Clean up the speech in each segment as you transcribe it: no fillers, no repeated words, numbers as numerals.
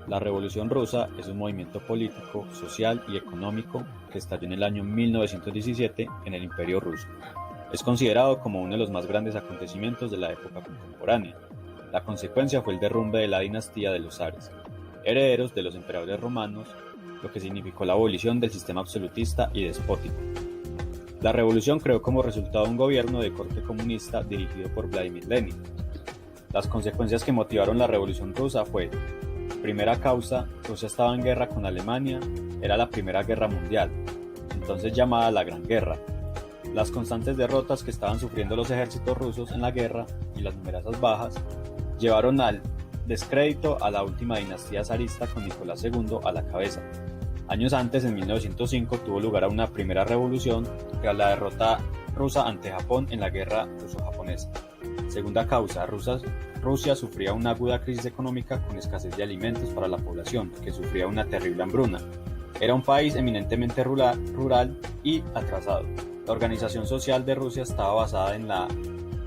La Revolución Rusa es un movimiento político, social y económico que estalló en el año 1917 en el Imperio Ruso. Es considerado como uno de los más grandes acontecimientos de la época contemporánea. La consecuencia fue el derrumbe de la dinastía de los zares, herederos de los emperadores romanos, lo que significó la abolición del sistema absolutista y despótico. La revolución creó como resultado un gobierno de corte comunista dirigido por Vladimir Lenin. Las consecuencias que motivaron la Revolución Rusa fue: primera causa, Rusia estaba en guerra con Alemania, era la Primera Guerra Mundial, entonces llamada la Gran Guerra. Las constantes derrotas que estaban sufriendo los ejércitos rusos en la guerra y las numerosas bajas llevaron al descrédito a la última dinastía zarista con Nicolás II a la cabeza. Años antes, en 1905, tuvo lugar una primera revolución tras la derrota rusa ante Japón en la guerra ruso-japonesa. Segunda causa, Rusia sufría una aguda crisis económica con escasez de alimentos para la población, que sufría una terrible hambruna. Era un país eminentemente rural y atrasado. La organización social de Rusia estaba basada en la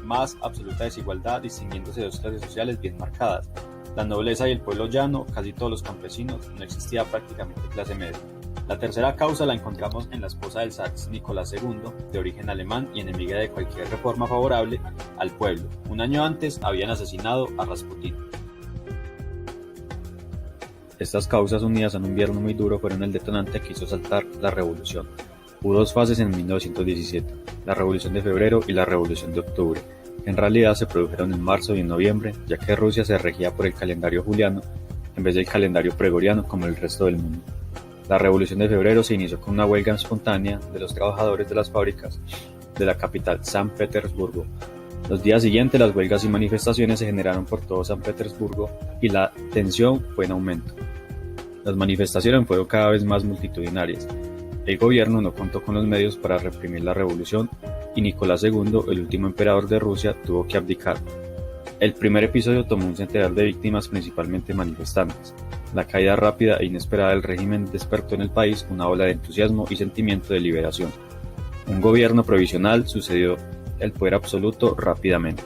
más absoluta desigualdad, distinguiéndose dos clases sociales bien marcadas: la nobleza y el pueblo llano, casi todos los campesinos, no existía prácticamente clase media. La tercera causa la encontramos en la esposa del zar Nicolás II, de origen alemán y enemiga de cualquier reforma favorable al pueblo. Un año antes habían asesinado a Rasputín. Estas causas, unidas a un invierno muy duro, fueron el detonante que hizo saltar la revolución. Hubo dos fases en 1917, la Revolución de Febrero y la Revolución de Octubre, que en realidad se produjeron en marzo y en noviembre, ya que Rusia se regía por el calendario juliano en vez del calendario gregoriano como el resto del mundo. La Revolución de Febrero se inició con una huelga espontánea de los trabajadores de las fábricas de la capital, San Petersburgo. Los días siguientes, las huelgas y manifestaciones se generaron por todo San Petersburgo y la tensión fue en aumento. Las manifestaciones fueron cada vez más multitudinarias. El gobierno no contó con los medios para reprimir la revolución y Nicolás II, el último emperador de Rusia, tuvo que abdicar. El primer episodio tomó un centenar de víctimas, principalmente manifestantes. La caída rápida e inesperada del régimen despertó en el país una ola de entusiasmo y sentimiento de liberación. Un gobierno provisional sucedió el poder absoluto rápidamente.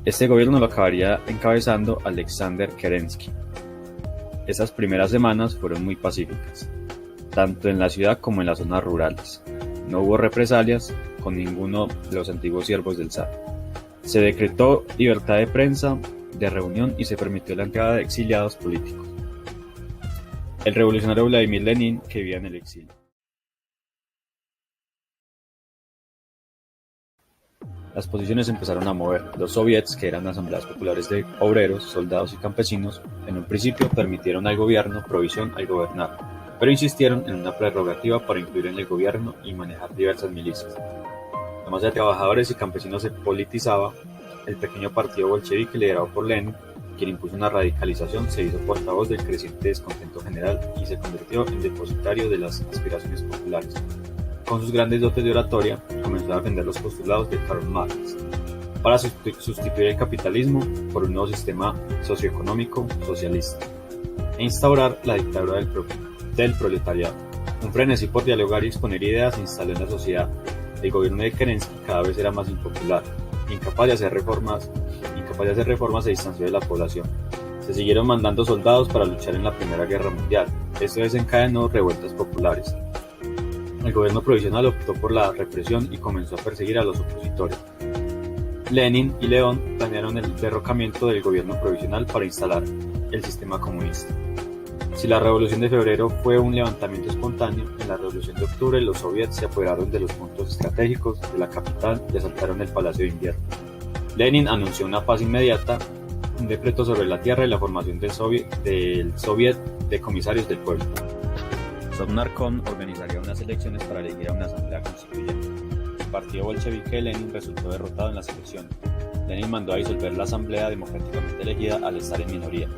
Este gobierno lo acabaría encabezando Alexander Kerensky. Esas primeras semanas fueron muy pacíficas, tanto en la ciudad como en las zonas rurales. No hubo represalias con ninguno de los antiguos siervos del zar. Se decretó libertad de prensa, de reunión y se permitió la entrada de exiliados políticos. El revolucionario Vladimir Lenin, que vivía en el exilio. Las posiciones empezaron a mover. Los soviets, que eran asambleas populares de obreros, soldados y campesinos, en un principio permitieron al gobierno provisión al gobernar, pero insistieron en una prerrogativa para influir en el gobierno y manejar diversas milicias. La masa de trabajadores y campesinos se politizaba. El pequeño partido bolchevique liderado por Lenin, quien impuso una radicalización, se hizo portavoz del creciente descontento general y se convirtió en depositario de las aspiraciones populares. Con sus grandes dotes de oratoria, comenzó a defender los postulados de Karl Marx para sustituir el capitalismo por un nuevo sistema socioeconómico socialista e instaurar la dictadura del proletariado. Un frenesí por dialogar y exponer ideas se instaló en la sociedad. El gobierno de Kerensky cada vez era más impopular, incapaz de hacer reformas se distanció de la población. Se siguieron mandando soldados para luchar en la Primera Guerra Mundial. Esto desencadenó revueltas populares. El gobierno provisional optó por la represión y comenzó a perseguir a los opositores. Lenin y León planearon el derrocamiento del gobierno provisional para instalar el sistema comunista. Si la Revolución de Febrero fue un levantamiento espontáneo, en la Revolución de Octubre los soviets se apoderaron de los puntos estratégicos de la capital y asaltaron el Palacio de Invierno. Lenin anunció una paz inmediata, un decreto sobre la tierra y la formación del Soviet de Comisarios del Pueblo. Sovnarkon organizaría unas elecciones para elegir a una asamblea constituyente. El partido bolchevique de Lenin resultó derrotado en las elecciones. Lenin mandó a disolver la asamblea democráticamente elegida al estar en minoría.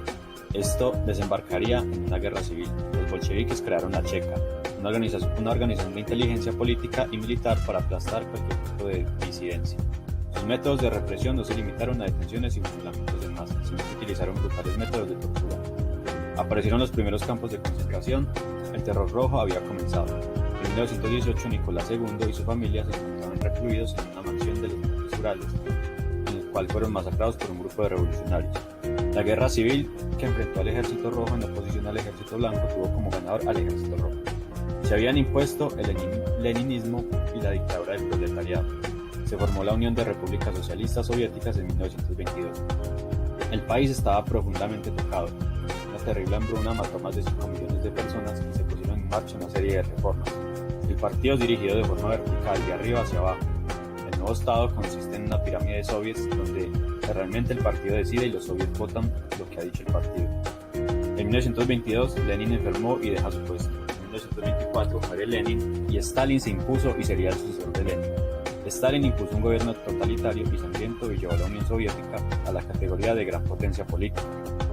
Esto desembarcaría en una guerra civil. Los bolcheviques crearon la Cheka, una organización de inteligencia política y militar para aplastar cualquier tipo de disidencia. Sus métodos de represión no se limitaron a detenciones y fusilamientos en masa, sino que utilizaron brutales métodos de tortura. Aparecieron los primeros campos de concentración. El terror rojo había comenzado. En 1918, Nicolás II y su familia se encontraban recluidos en una mansión de los montes Urales, en el cual fueron masacrados por un grupo de revolucionarios. La guerra civil que enfrentó al Ejército Rojo en oposición al Ejército Blanco tuvo como ganador al Ejército Rojo. Se habían impuesto el leninismo y la dictadura del proletariado. Se formó la Unión de Repúblicas Socialistas Soviéticas en 1922. El país estaba profundamente tocado. Una terrible hambruna mató a más de 5 millones de personas y se pusieron en marcha una serie de reformas. El partido es dirigido de forma vertical, de arriba hacia abajo. El nuevo Estado consiste en una pirámide de soviets donde realmente el partido decide y los soviets votan lo que ha dicho el partido. En 1922, Lenin enfermó y deja su puesto. En 1924 muere Lenin y Stalin se impuso y sería el sucesor de Lenin. Stalin impuso un gobierno totalitario y sangriento y llevó a la Unión Soviética a la categoría de gran potencia política,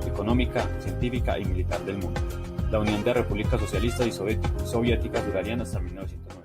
económica, científica y militar del mundo. La Unión de Repúblicas Socialistas y Soviéticas durarían hasta 1990.